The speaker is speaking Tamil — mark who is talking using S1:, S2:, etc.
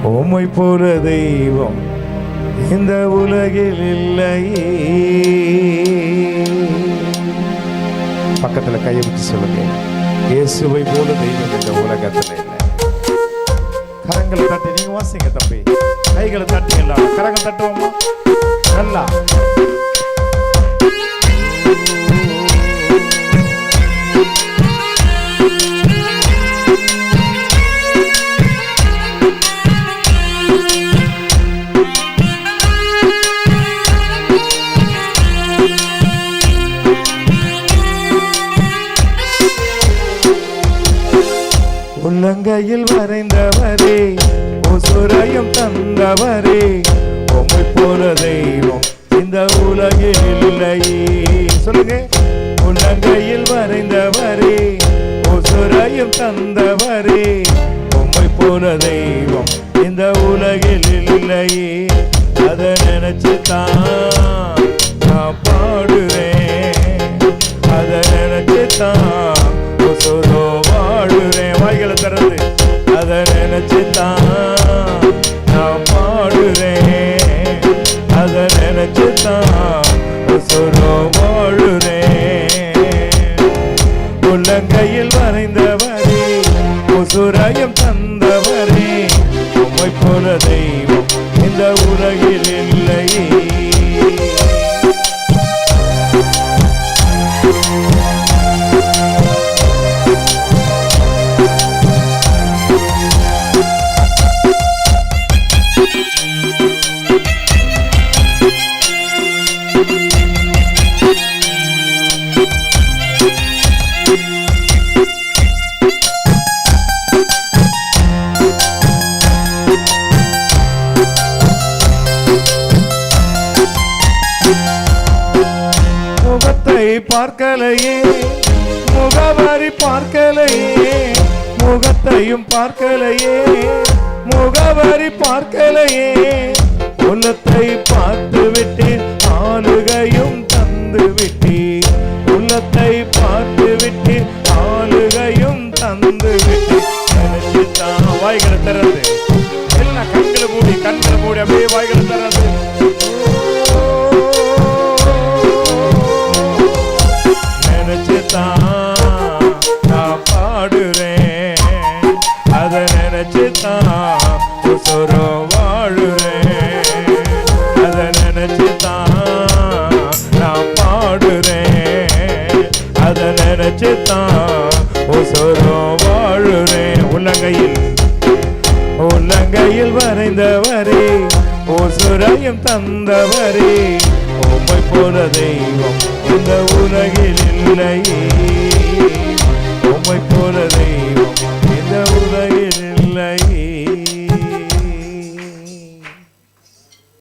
S1: உம்மை போல தெய்வம் இந்த உலகில் இல்லையே. பக்கத்துல கையை வச்சு சொல்லுங்க, இயேசுவை போல தெய்வம் இந்த உலகத்துல இல்லை. கரங்களை தட்டி நீங்க வாசிங்க தம்பி, கைகளை தட்டிங்களா, கரங்கள் தட்டுவோமா நல்லா. உள்ளங்கையில் வரைந்தவரே, உசுரையும் தந்தவரே, உம்மை போல தெய்வம் இந்த உலகில் இல்லையே. சொல்லுங்க, உள்ளங்கையில் வரைந்தவரே, உசுரையும் தந்தவரே, உம்மை போல தெய்வம் இந்த உலகில் இல்லையே. அதை நினைச்சுதான் நான் பாடுறேன், அதை நினைச்சுதான் உசுரோ வாழுறேன். வாய்களை திறந்து அதை நினைச்சுதான் நான் பாடுறேன், அதை நினைச்சுதான் உசுரோ வாழுறேன். உள்ளங்கையில் வரைந்தவரே, உசுரையும் தந்தவரே, உம்மை போல தெய்வம் இந்த உலகில் இல்லையே. முகத்தை பார்க்கலையே, முகவரி பார்க்கலையே, முகத்தையும் பார்க்கலையே, முகவரி பார்க்கலையே. உள்ளத்தை பார்த்து விட்டேன், ஆளுகையும் தந்து விட்டேன். உள்ளத்தை பார்த்து விட்டேன், ஆளுகையும் தந்து விட்டேன். நினைச்சுதான் வாய்களை திறந்து எல்லாம் கண்களை மூடி அப்படியே வாய்களை திறந்து நான் பாடுறேன், அதை நினைச்சுதான் உசுரோ வாழுறேன். அதை நினைச்சுதான் நான் பாடுறேன், அதை நினைச்சுதான் உசுரோ வாழுறேன். உள்ளங்கையில் வரைந்தவரே, உசுரையும் தந்தவரே, உம்மை போல தெய்வம் இந்த உலகில் இல்லையே.